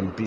MP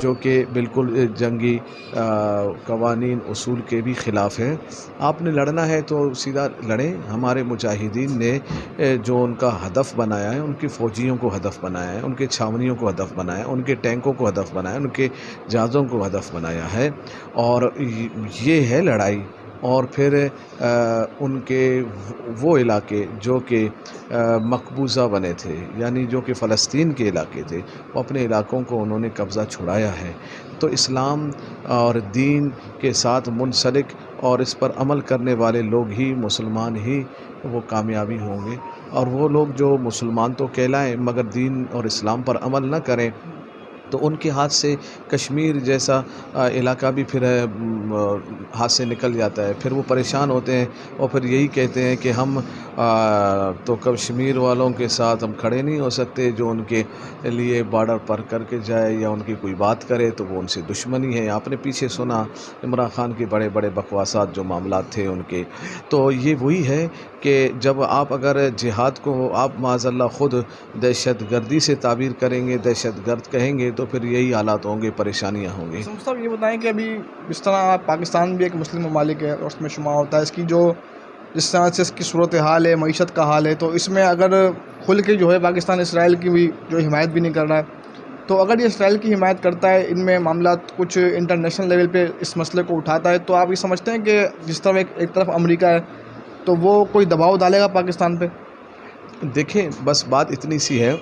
جو کہ بالکل جنگی قوانین اصول کے بھی خلاف ہے. آپ نے لڑنا ہے تو سیدھا لڑیں. ہمارے مجاہدین نے جو ان کا ہدف بنایا ہے، ان کے فوجیوں کو ہدف بنایا ہے، ان کے چھاونیوں کو ہدف بنایا ہے، ان کے ٹینکوں کو ہدف بنایا ہے، ان کے جہازوں کو ہدف بنایا ہے، اور یہ ہے لڑائی. اور پھر ان کے وہ علاقے جو کہ مقبوضہ بنے تھے، یعنی جو کہ فلسطین کے علاقے تھے، وہ اپنے علاقوں کو انہوں نے قبضہ چھڑایا ہے. تو اسلام اور دین کے ساتھ منسلک اور اس پر عمل کرنے والے لوگ ہی، مسلمان ہی وہ کامیابی ہوں گے. اور وہ لوگ جو مسلمان تو کہلائیں مگر دین اور اسلام پر عمل نہ کریں، تو ان کے ہاتھ سے کشمیر جیسا علاقہ بھی پھر ہاتھ سے نکل جاتا ہے. پھر وہ پریشان ہوتے ہیں اور پھر یہی کہتے ہیں کہ ہم تو کشمیر والوں کے ساتھ ہم کھڑے نہیں ہو سکتے، جو ان کے لیے بارڈر پر کر کے جائے یا ان کی کوئی بات کرے تو وہ ان سے دشمنی ہے. آپ نے پیچھے سنا عمران خان کے بڑے بڑے بکواسات جو معاملات تھے ان کے. تو یہ وہی ہے کہ جب آپ اگر جہاد کو آپ معاذ اللہ خود دہشت گردی سے تعبیر کریں گے، دہشت گرد کہیں گے، تو پھر یہی حالات ہوں گے، پریشانیاں ہوں گی. صاحب یہ بتائیں کہ ابھی اس طرح پاکستان بھی ایک مسلم ممالک ہے اور اس میں شمار ہوتا ہے، اس کی جو جس طرح سے اس کی صورت حال ہے، معیشت کا حال ہے، تو اس میں اگر کھل کے جو ہے پاکستان اسرائیل کی بھی جو حمایت بھی نہیں کر رہا ہے، تو اگر یہ اسرائیل کی حمایت کرتا ہے، ان میں معاملات کچھ انٹرنیشنل لیول پہ اس مسئلے کو اٹھاتا ہے، تو آپ یہ سمجھتے ہیں کہ جس طرح ایک طرف امریکہ ہے تو وہ کوئی دباؤ ڈالے گا پاکستان پہ؟ دیکھیں بس بات اتنی سی ہے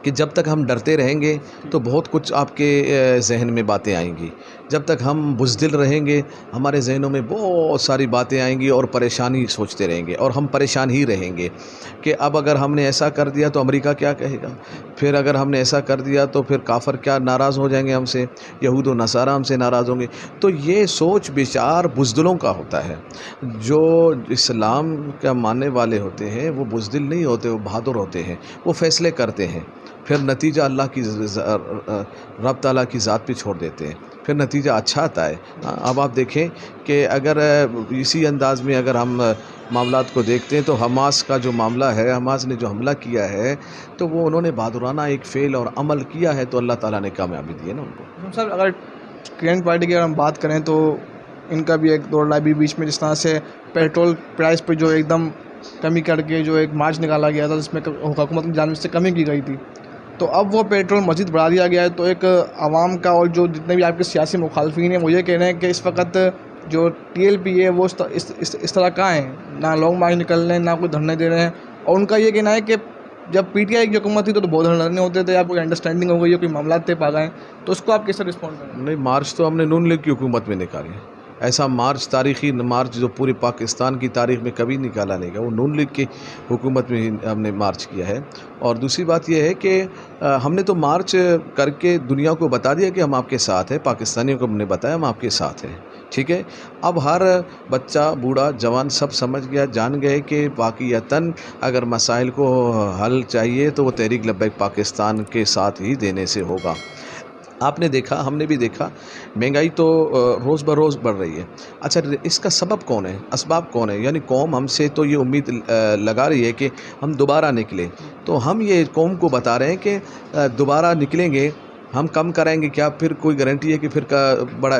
کہ جب تک ہم ڈرتے رہیں گے تو بہت کچھ آپ کے ذہن میں باتیں آئیں گی. جب تک ہم بزدل رہیں گے ہمارے ذہنوں میں بہت ساری باتیں آئیں گی اور پریشانی سوچتے رہیں گے، اور ہم پریشان ہی رہیں گے کہ اب اگر ہم نے ایسا کر دیا تو امریکہ کیا کہے گا، پھر اگر ہم نے ایسا کر دیا تو پھر کافر کیا ناراض ہو جائیں گے ہم سے، یہود و نصارہ ہم سے ناراض ہوں گے. تو یہ سوچ بچار بزدلوں کا ہوتا ہے. جو اسلام کا ماننے والے ہوتے ہیں وہ بزدل نہیں ہوتے، وہ بہادر ہوتے ہیں، وہ فیصلے کرتے ہیں، پھر نتیجہ اللہ کی رب تعالیٰ کی ذات پہ چھوڑ دیتے ہیں، پھر نتیجہ اچھا آتا ہے. اب آپ دیکھیں کہ اگر اسی انداز میں اگر ہم معاملات کو دیکھتے ہیں تو حماس کا جو معاملہ ہے، حماس نے جو حملہ کیا ہے تو وہ انہوں نے بہادرانہ ایک فعل اور عمل کیا ہے، تو اللہ تعالیٰ نے کامیابی دی ہے نا ان کو. سر اگر گرین پارٹی کی اگر ہم بات کریں تو ان کا بھی ایک دور رہا بھی بیچ میں، جس طرح سے پیٹرول پرائز پہ جو ایک دم کمی کر کے جو ایک مارچ نکالا گیا تھا جس میں حکومت کی جانب سے کمی کی گئی تھی، تو اب وہ پیٹرول مزید بڑھا دیا گیا ہے. تو ایک عوام کا اور جو جتنے بھی آپ کے سیاسی مخالفین ہیں وہ یہ کہہ رہے ہیں کہ اس وقت جو TLP ہے وہ اس طرح کا ہیں، نہ لانگ مارچ نکل رہے ہیں، نہ کوئی دھرنے دے رہے ہیں. اور ان کا یہ کہنا ہے کہ جب PTI کی حکومت تھی تو بہت دھرنے ہوتے تھے، آپ کو انڈرسٹینڈنگ ہو گئی ہے، کوئی معاملات طے پا گئے، تو اس کو آپ کیسے رسپونڈ کریں؟ نہیں، مارچ تو ہم نے نون لیگ کی حکومت میں نکالی. ایسا مارچ، تاریخی مارچ جو پورے پاکستان کی تاریخ میں کبھی نکالا نہیں گیا، وہ نون لیگ کی حکومت میں ہم نے مارچ کیا ہے. اور دوسری بات یہ ہے کہ ہم نے تو مارچ کر کے دنیا کو بتا دیا کہ ہم آپ کے ساتھ ہیں، پاکستانیوں کو ہم نے بتایا ہم آپ کے ساتھ ہیں. ٹھیک ہے، اب ہر بچہ بوڑھا جوان سب سمجھ گیا، جان گئے کہ واقعتاً اگر مسائل کو حل چاہیے تو وہ تحریک لبیک پاکستان کے ساتھ ہی دینے سے ہوگا. آپ نے دیکھا، ہم نے بھی دیکھا، مہنگائی تو روز بروز بڑھ رہی ہے. اچھا، اس کا سبب کون ہے، اسباب کون ہے؟ یعنی قوم ہم سے تو یہ امید لگا رہی ہے کہ ہم دوبارہ نکلیں، تو ہم یہ قوم کو بتا رہے ہیں کہ دوبارہ نکلیں گے، ہم کم کرائیں گے کیا؟ پھر کوئی گارنٹی ہے کہ پھر بڑا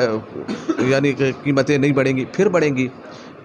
یعنی کہ قیمتیں نہیں بڑھیں گی؟ پھر بڑھیں گی،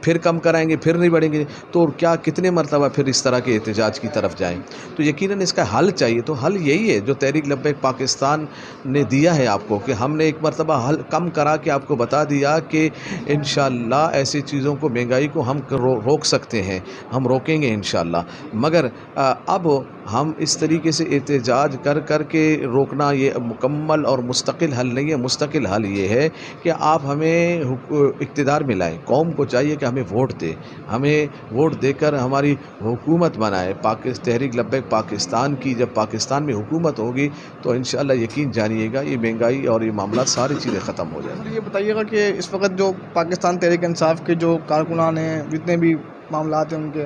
پھر کم کرائیں گے، پھر نہیں بڑھیں گے، تو کیا کتنے مرتبہ پھر اس طرح کے احتجاج کی طرف جائیں؟ تو یقیناً اس کا حل چاہیے. تو حل یہی ہے جو تحریک لبیک پاکستان نے دیا ہے آپ کو، کہ ہم نے ایک مرتبہ حل کم کرا کے آپ کو بتا دیا کہ انشاءاللہ ایسی چیزوں کو، مہنگائی کو ہم روک سکتے ہیں، ہم روکیں گے انشاءاللہ. مگر اب ہم اس طریقے سے احتجاج کر کے روکنا یہ مکمل اور مستقل حل نہیں ہے. مستقل حل یہ ہے کہ آپ ہمیں اقتدار میں لائیں. قوم کو چاہیے کہ ہمیں ووٹ دے، ہمیں ووٹ دے کر ہماری حکومت بنائے. تحریک لبیک پاکستان کی جب پاکستان میں حکومت ہوگی تو انشاءاللہ یقین جانیے گا یہ مہنگائی اور یہ معاملات ساری چیزیں ختم ہو جائیں. یہ بتائیے گا کہ اس وقت جو پاکستان تحریک انصاف کے جو کارکنان ہیں، جتنے بھی معاملات ہیں، ان کے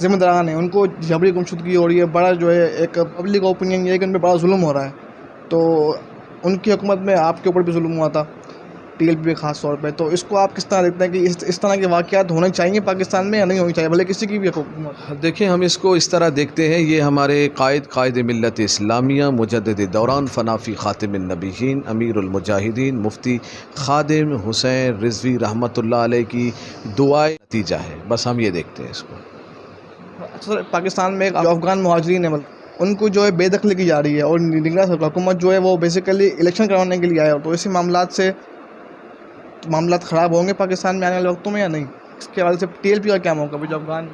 ذمہ داران ہیں، ان کو جبری گمشدگی ہو رہی ہے. بڑا جو ہے ایک پبلک اوپینین یہ ہے کہ ان پہ بڑا ظلم ہو رہا ہے. تو ان کی حکومت میں آپ کے اوپر بھی ظلم ہوا تھا، TLP پہ خاص طور پہ، تو اس کو آپ کس طرح دیکھتے ہیں کہ اس طرح کے واقعات ہونے چاہیے پاکستان میں یا نہیں ہونی چاہیے، بھلے کسی کی بھی حکومت؟ دیکھیں، ہم اس کو اس طرح دیکھتے ہیں، یہ ہمارے قائد ملت اسلامیہ مجدد دوران فنافی خاتم النبیین امیر المجاہدین مفتی خادم حسین رضوی رحمۃ اللہ علیہ کی دعائیں نتیجہ ہے، بس ہم یہ دیکھتے ہیں اس کو۔ سر، پاکستان میں جو افغان مہاجرین ہیں ان کو جو ہے بے دخلی کی جا رہی ہے، اور نگراں حکومت جو ہے وہ بیسیکلی الیکشن کروانے کے لیے آیا، تو اسی معاملات خراب ہوں گے پاکستان میں آنے والے وقتوں میں یا نہیں؟ اس کے حوالے سے TLP کا کیا موقع ہے جو افغان؟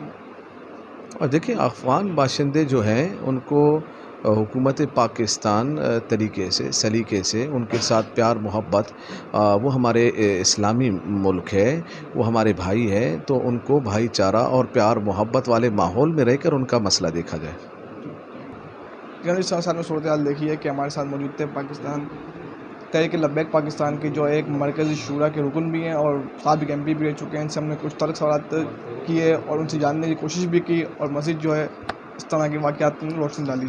اور دیکھیں، افغان باشندے جو ہیں ان کو حکومت پاکستان سلیقے سے ان کے ساتھ پیار محبت، وہ ہمارے اسلامی ملک ہے، وہ ہمارے بھائی ہے، تو ان کو بھائی چارہ اور پیار محبت والے ماحول میں رہ کر ان کا مسئلہ دیکھا جائے۔ اس ساتھ میں صورتحال دیکھی ہے کہ ہمارے ساتھ موجود تھے پاکستان تحریک لبیک پاکستان کے جو ایک مرکزی شورا کے رکن بھی ہیں اور سابق MP بھی رہ چکے ہیں، ان سے ہم نے کچھ تلخ سوالات کیے اور ان سے جاننے کی کوشش بھی کی، اور مزید جو ہے اس طرح کے واقعات روشنی ڈالی۔